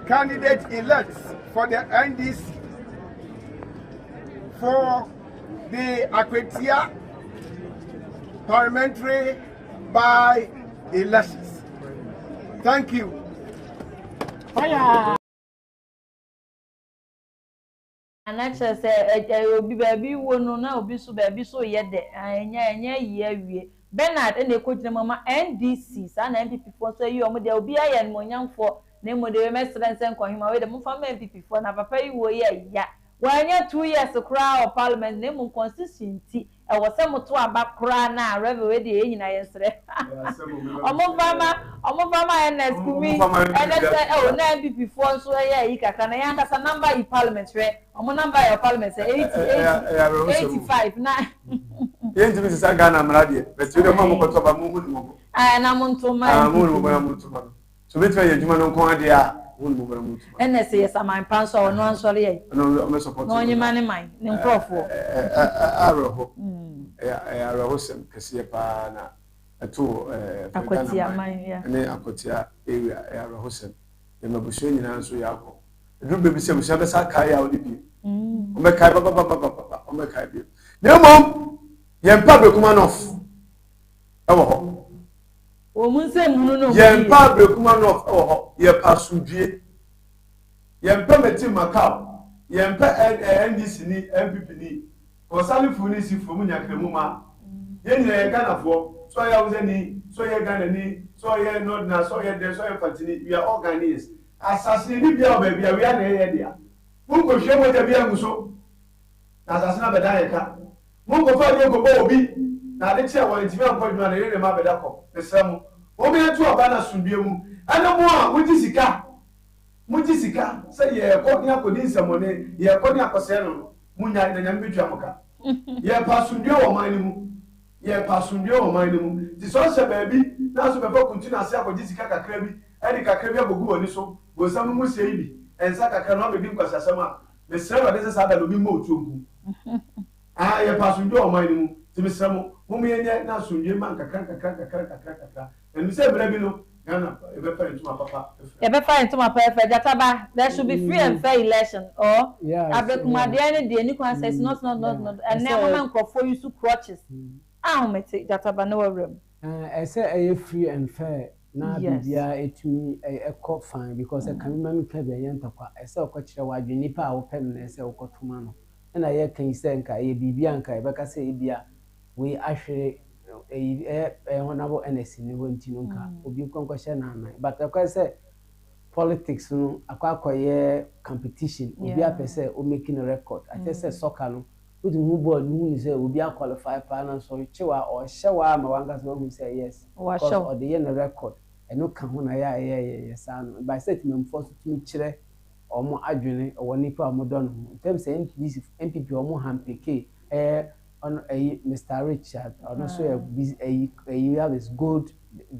candidate elect for the NDC for the Akwatia parliamentary by-elections. Thank you. Fire. And actually say obi baby wo no na obi so baby so ye de anya ye awie Bernard and the coach mama NDC sa na MPP for so yi omo de obi aye nmonyamfo na mo de mesrance nkohima we de mo fa MPP for na papa yi wo ye ya wanya 2 years kra of parliament na mo constituency e wo se mo to aba kra na reve we de nyina yesre omo fama NS kumi NS o na MPP for so ye yi kaka na ya kasa number in parliament re omo number your parliament 85 na Yenti bi sisa Ghana mrade but we dey mo ko ba mu mu na mo ntoma mu so betwa ye djuma no nko ade a NS yes am panso o no ansori ye no me support no nyima ne man ne nkrofo aroho aroho sem kese pa na eto Akwatia man ya ne Akwatia area aroho sem ye mabuso nyina nso ya akọ edru be se buso be sa kai a odi bi o me kai o me kai bi ne mom ye mpa be kuma nof ewo ho o mun se munu no ye mpa be kuma nof ewo ho ye pasudie ye mpa meti makao ye mpa NDC ni MPP ni Osali funi si fumu nyakremu ma. Yenye Ghana for so ya uzeni so ya Ghana ni so ya not na so ya de so ya fatini we are all Ghanaians. Assassin ni bia oba bia we are na here dia. Mun ko hwe mo da bia nguso. Na assassin na beda yeka. Mun ko fa de ko bo obi na de che won ntimi an kwadwa na yere ma beda ko. Besam. Obi etu oba na sundue mu. Ana mo a muji sika say ye ko ni akodi nsamone ye ko ni akose no munya na nyam betwa muka. Ye pa sundue wo man ni mu. Ye pasundue o man ni mu ti so se baabi na so be fa continue ase akodi sika kakra bi e di kakra bi agogu woni so go sam mu sei bi ensa kakra no be bi nkwasasam a me sere wa de se sada lo bi mo otuogu ye pasundue o man ni mu ti me sere mu ye nye na sundue man kakra enu se bra bi no Ghana e be fa ntuma papa e be fa ntuma papa Jataba there should be free and fair election or abekumade any dey any consensus not and never man for you to crutches. Mete Jataba no room. I say a free and fair na bibia etumi ekọ fine because I can remember kebe yentakwa I say okọchire wadwe nipa a wo pen na say okọtuma no na ye kan say nka ye bibia nka e beka say bia we ahwere honorable NS ni wonti no nka obi konkọhye na anan but I say politics no akwakoye competition obi apese o making a record I say soccer no with the board who say will be qualified partner so chewa or shawa ma wanga so who say yes because or the year record and no can na ya san by set me force to chire omo adwene o nipa mo don in terms of MPP omo hampeke on a Mr. Richard or no so a have is good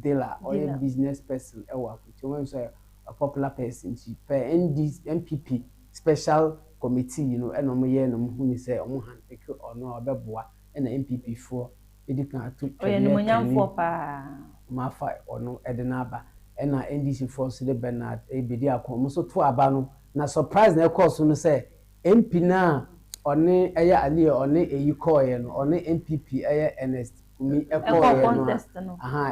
dealer or a business person e work with a popular person per MPP special committee and omoye no hu ni say omo han pick or no obeboa na MPP for edikan to no monyamfo pa ma fa ono edena aba na NDC for so the Bernard ebedi akom so to aba no na surprise na course no say MP na one eya ali one eyi call no one MPP eya NS mi call no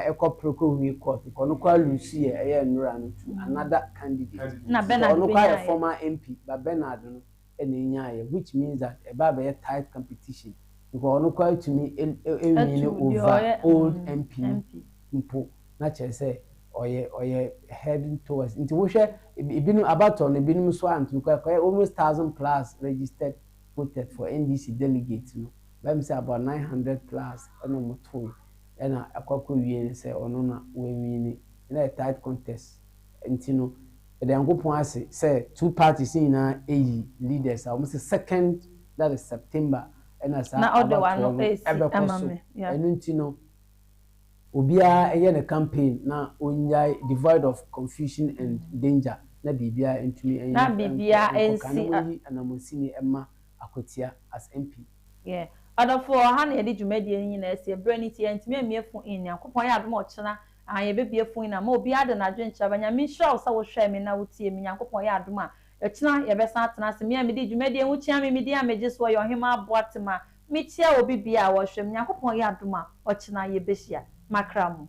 eko proko wi court ko no kwa lucy eya nura no to another candidate na Bernard no kwa former MP but Bernard no which means that a tight competition because no quite to me over old MP not say or ye heading towards into which been about on the binum swan to almost 1,000 plus registered voted for NDC delegates let me say about 900 plus and a quack say or no we in a tight contest and the Angopon say two parties in leaders almost the second that is September and as other one is and Ubia a campaign now devoid of confusion and danger na bibia into me na bibia NC and Amosini Emma Akotia as MP other for han e di dwumadi nyina ese branity antime amiefo in yakopon ya adom ochena ye bebie fun na ma obi ade na dwencha banya mi sure so wo hwe me na wotie mi yakopon ya adom a echena ye besa atena se me di dwumadi hu chia me di ameje so yo hema aboatema mi chia obi bia wo hwe me yakopon ya adom a ochena ye behia makramu